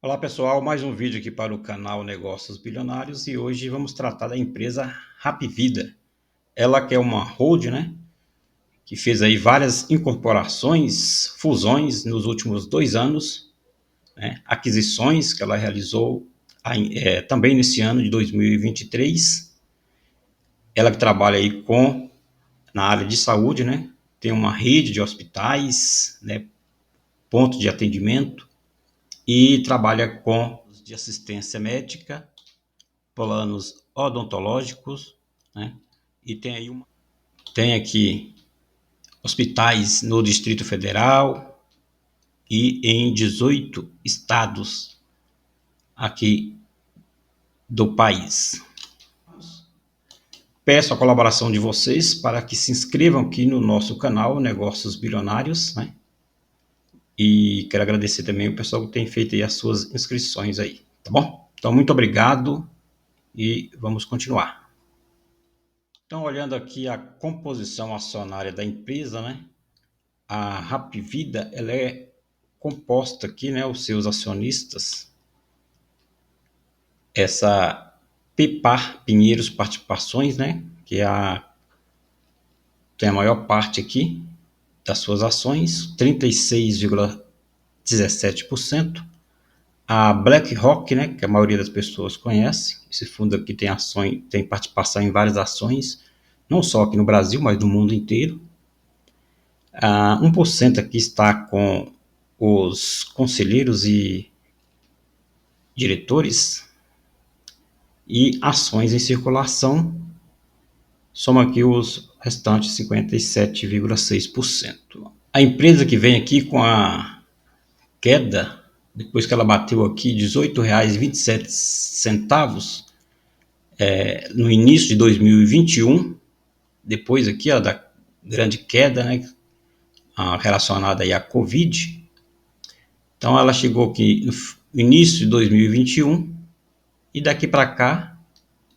Olá pessoal, mais um vídeo aqui para o canal Negócios Bilionários e hoje vamos tratar da empresa Hapvida. Ela que é uma holding, né, que fez aí várias incorporações, fusões nos últimos 2 anos, né, aquisições que ela realizou também nesse ano de 2023. Ela que trabalha aí na área de saúde, né, tem uma rede de hospitais, né, ponto de atendimento e trabalha com de assistência médica, planos odontológicos, né? E tem aqui hospitais no Distrito Federal e em 18 estados aqui do país. Peço a colaboração de vocês para que se inscrevam aqui no nosso canal Negócios Bilionários, né? E quero agradecer também o pessoal que tem feito aí as suas inscrições aí, tá bom? Então, muito obrigado e vamos continuar. Então, olhando aqui a composição acionária da empresa, né? A Hapvida, ela é composta aqui, né? Os seus acionistas, essa Pepar Pinheiros Participações, né? Que tem a maior parte aqui das suas ações, 36,17%. A BlackRock, né? Que a maioria das pessoas conhece. Esse fundo aqui tem ações, tem participação em várias ações, não só aqui no Brasil, mas no mundo inteiro. 1% aqui está com os conselheiros e diretores e ações em circulação, soma aqui os restantes 57,6%. A empresa que vem aqui com a queda, depois que ela bateu aqui R$ 18,27 no início de 2021, depois aqui da grande queda, né, relacionada aí à Covid. Então ela chegou aqui no início de 2021 e daqui para cá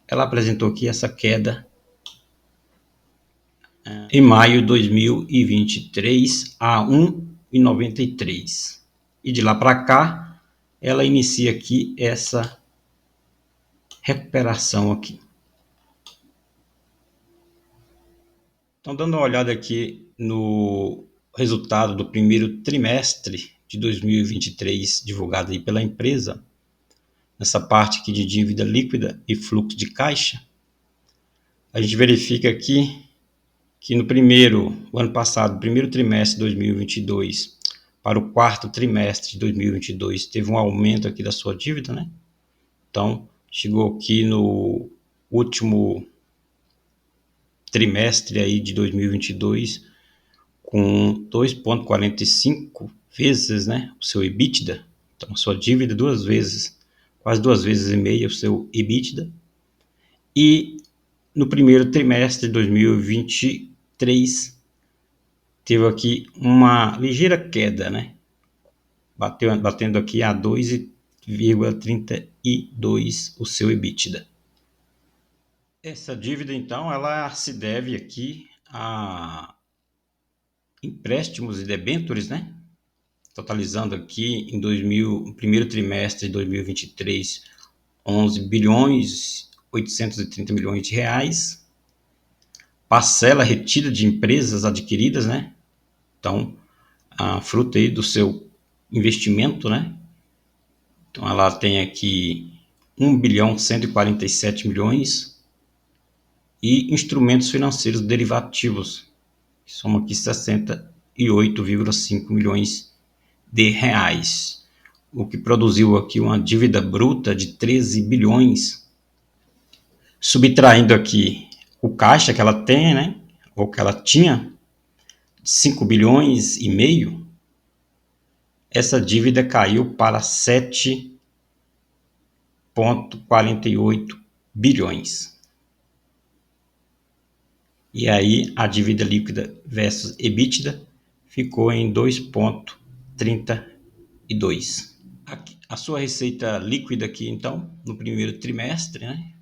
ela apresentou aqui essa queda em maio de 2023 a 1,93. E de lá para cá ela inicia aqui essa recuperação aqui. Então, dando uma olhada aqui no resultado do primeiro trimestre de 2023 divulgado aí pela empresa, nessa parte aqui de dívida líquida e fluxo de caixa, a gente verifica aqui que o ano passado, primeiro trimestre de 2022 para o quarto trimestre de 2022, teve um aumento aqui da sua dívida, né? Então, chegou aqui no último trimestre aí de 2022 com 2,45 vezes, né, o seu EBITDA. Então, a sua dívida quase 2,5 vezes o seu EBITDA. E no primeiro trimestre de 2023 teve aqui uma ligeira queda, né? Batendo aqui a 2,32 o seu EBITDA. Essa dívida, então, ela se deve aqui a empréstimos e debêntures, né? Totalizando aqui no primeiro trimestre de 2023, 11 bilhões 830 milhões de reais. Parcela retida de empresas adquiridas, né? Então, a fruta aí do seu investimento, né? Então, ela tem aqui 1 bilhão 147 milhões e instrumentos financeiros derivativos, que são aqui 68,5 milhões de reais, o que produziu aqui uma dívida bruta de 13 bilhões, subtraindo aqui o caixa que ela tem, né? Ou que ela tinha, 5 bilhões e meio, essa dívida caiu para 7,48 bilhões. E aí a dívida líquida versus EBITDA ficou em 2,32. A sua receita líquida aqui, então, no primeiro trimestre, né,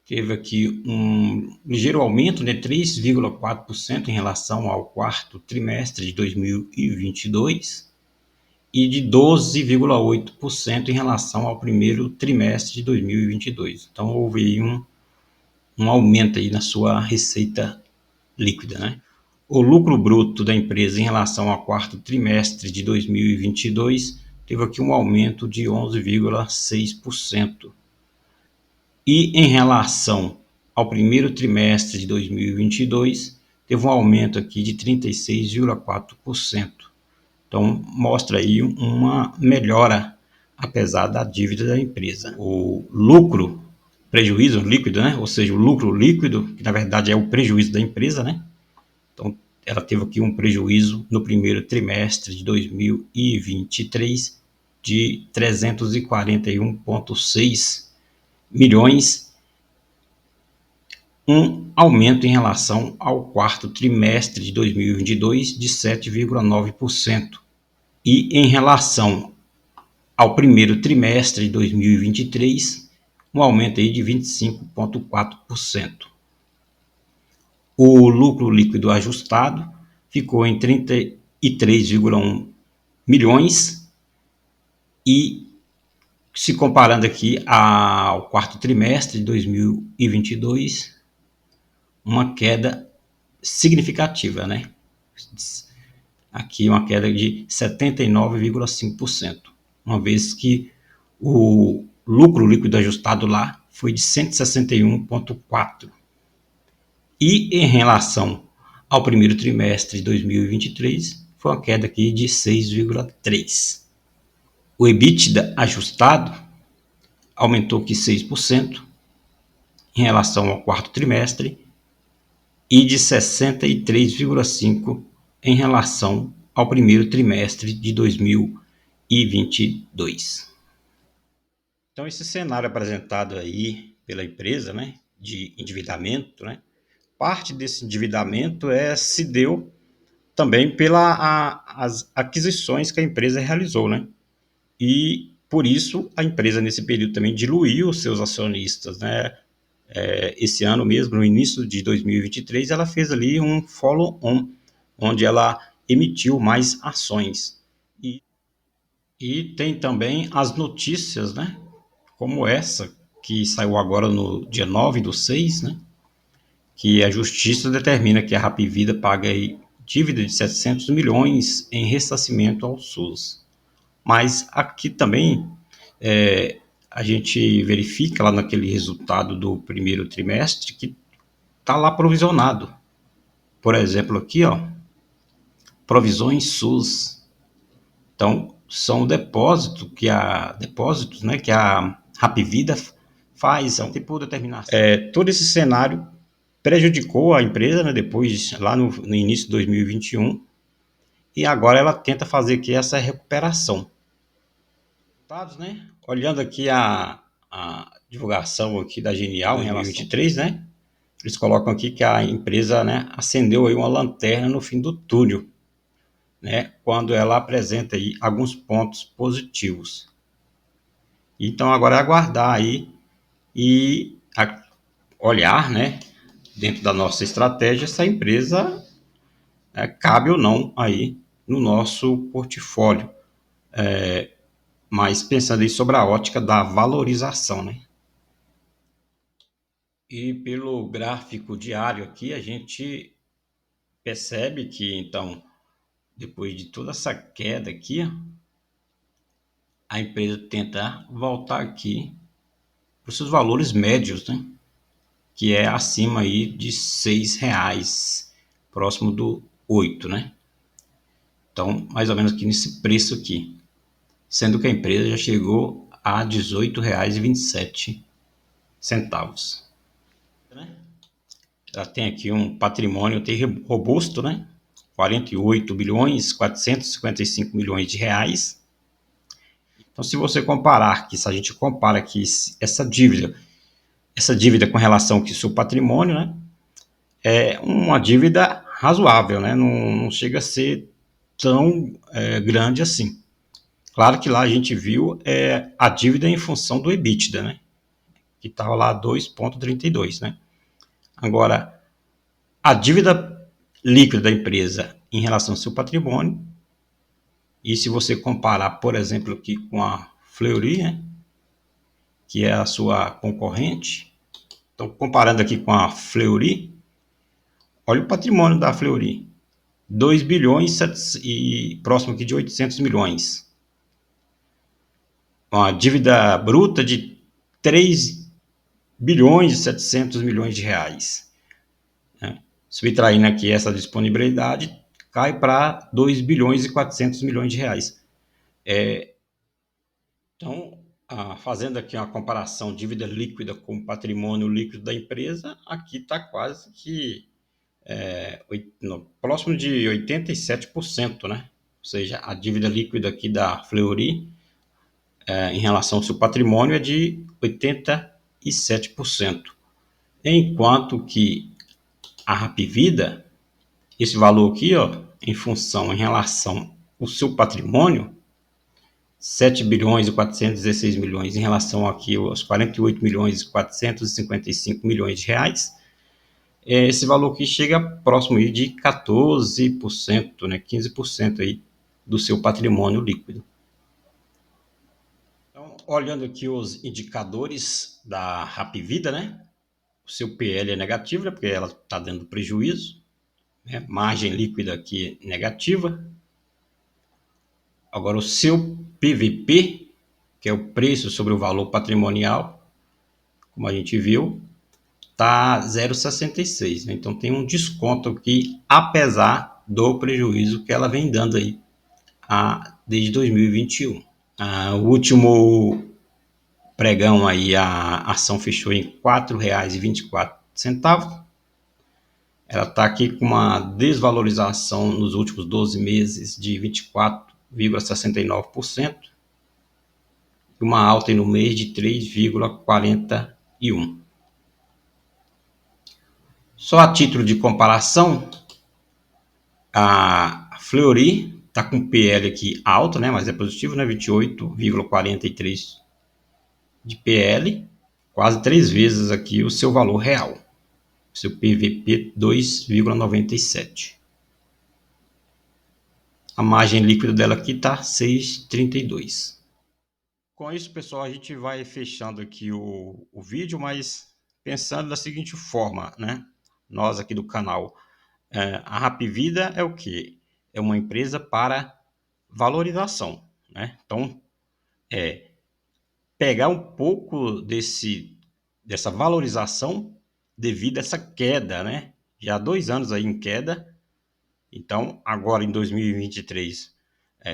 teve aqui um ligeiro aumento, né, 3,4% em relação ao quarto trimestre de 2022. e de 12,8% em relação ao primeiro trimestre de 2022. Então, houve aí um aumento aí na sua receita líquida, né? O lucro bruto da empresa em relação ao quarto trimestre de 2022 teve aqui um aumento de 11,6%. E em relação ao primeiro trimestre de 2022, teve um aumento aqui de 36,4%. Então, mostra aí uma melhora, apesar da dívida da empresa. O lucro, prejuízo líquido, né? Ou seja, o lucro líquido, que na verdade é o prejuízo da empresa, né? Então, ela teve aqui um prejuízo no primeiro trimestre de 2023 de 341,6 milhões, um aumento em relação ao quarto trimestre de 2022 de 7,9%. E em relação ao primeiro trimestre de 2023, um aumento aí de 25,4%. O lucro líquido ajustado ficou em 33,1 milhões e, se comparando aqui ao quarto trimestre de 2022, uma queda significativa, né? Aqui uma queda de 79,5%, uma vez que o lucro líquido ajustado lá foi de 161,4. E em relação ao primeiro trimestre de 2023, foi uma queda aqui de 6,3. O EBITDA ajustado aumentou aqui 6% em relação ao quarto trimestre e de 63,5% em relação ao primeiro trimestre de 2022. Então, esse cenário apresentado aí pela empresa, né, de endividamento, né, parte desse endividamento se deu também pelas aquisições que a empresa realizou, né? E por isso a empresa nesse período também diluiu os seus acionistas, né? Esse ano mesmo, no início de 2023, ela fez ali um follow-on, onde ela emitiu mais ações. E tem também as notícias, né? Como essa, que saiu agora no dia 9/6, né? Que a justiça determina que a Hapvida paga aí dívida de 700 milhões em ressarcimento ao SUS. Mas aqui também a gente verifica lá naquele resultado do primeiro trimestre que está lá provisionado. Por exemplo, aqui, ó, provisões SUS. Então, são depósitos, né, que a Hapvida faz, é um tipo de determinação. Todo esse cenário prejudicou a empresa, né, depois, lá no início de 2021, e agora ela tenta fazer aqui essa recuperação. Né? Olhando aqui a divulgação aqui da Genial em 2023, né? Eles colocam aqui que a empresa, né, acendeu aí uma lanterna no fim do túnel, né, quando ela apresenta aí alguns pontos positivos. Então agora é aguardar aí e olhar, né, dentro da nossa estratégia, se a empresa cabe ou não aí no nosso portfólio. Mas pensando aí sobre a ótica da valorização, né? E pelo gráfico diário aqui, a gente percebe que, então, depois de toda essa queda aqui, a empresa tenta voltar aqui para os seus valores médios, né? Que é acima aí de R$6, próximo do 8, né? Então, mais ou menos aqui nesse preço aqui. Sendo que a empresa já chegou a R$18,27. Ela tem aqui um patrimônio robusto, né? 48.455 milhões de reais. Então, se você comparar aqui, se a gente compara aqui essa dívida com relação ao que seu patrimônio, né? É uma dívida razoável, né? Não chega a ser tão grande assim. Claro que lá a gente viu a dívida em função do EBITDA, né? Que estava lá 2,32, né? Agora, a dívida líquida da empresa em relação ao seu patrimônio E se você comparar, por exemplo, aqui com a Fleury, né, que é a sua concorrente, então comparando aqui com a Fleury, olha o patrimônio da Fleury, 2 bilhões e próximo aqui de 800 milhões. Uma dívida bruta de 3 bilhões e 700 milhões de reais. Subtraindo aqui essa disponibilidade, cai para 2 bilhões e 400 milhões de reais. Então, fazendo aqui uma comparação dívida líquida com patrimônio líquido da empresa, aqui está quase que próximo de 87%, né? Ou seja, a dívida líquida aqui da Fleury em relação ao seu patrimônio é de 87%. Enquanto que a Hapvida, esse valor aqui, ó, em relação ao seu patrimônio, 7 bilhões e 416 milhões, em relação aqui aos 48 milhões e 455 milhões de reais, esse valor aqui chega próximo aí de 14%, né, 15% aí do seu patrimônio líquido. Então, olhando aqui os indicadores da Hapvida, né, o seu PL é negativo, né, porque ela está dando prejuízo, né, margem líquida aqui negativa. Agora, o seu PVP, que é o preço sobre o valor patrimonial, como a gente viu, está 0,66, né? Então tem um desconto aqui, apesar do prejuízo que ela vem dando aí desde 2021. O último pregão aí, a ação fechou em R$ 4,24. Ela está aqui com uma desvalorização nos últimos 12 meses de 24,69% e uma alta no mês de 3,41%. Só a título de comparação, a Fleury está com PL aqui alto, né, mas é positivo, né, 28,43 de PL, quase 3 vezes aqui o seu valor real, seu PVP 2,97. A margem líquida dela aqui está 6,32. Com isso, pessoal, a gente vai fechando aqui o vídeo, mas pensando da seguinte forma, né? Nós aqui do canal, a Hapvida é o quê? É uma empresa para valorização, né? Então, pegar um pouco dessa valorização devido a essa queda, né? Já há 2 anos aí em queda. Então, agora em 2023,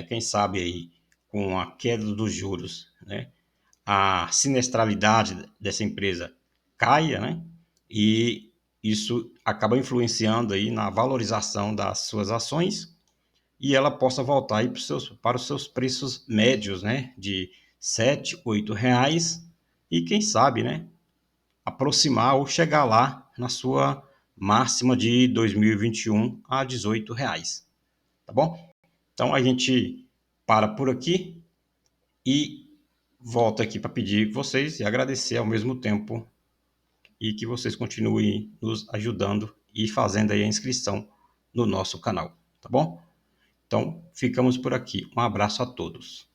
quem sabe aí com a queda dos juros, né? A siniestralidade dessa empresa caia, né? E isso acaba influenciando aí na valorização das suas ações e ela possa voltar aí para os seus preços médios, né? De 7, 8 reais e quem sabe, né? Aproximar ou chegar lá na sua máxima de 2021 a 18 reais, tá bom? Então a gente para por aqui e volto aqui para pedir vocês e agradecer ao mesmo tempo e que vocês continuem nos ajudando e fazendo aí a inscrição no nosso canal, tá bom? Então, ficamos por aqui. Um abraço a todos.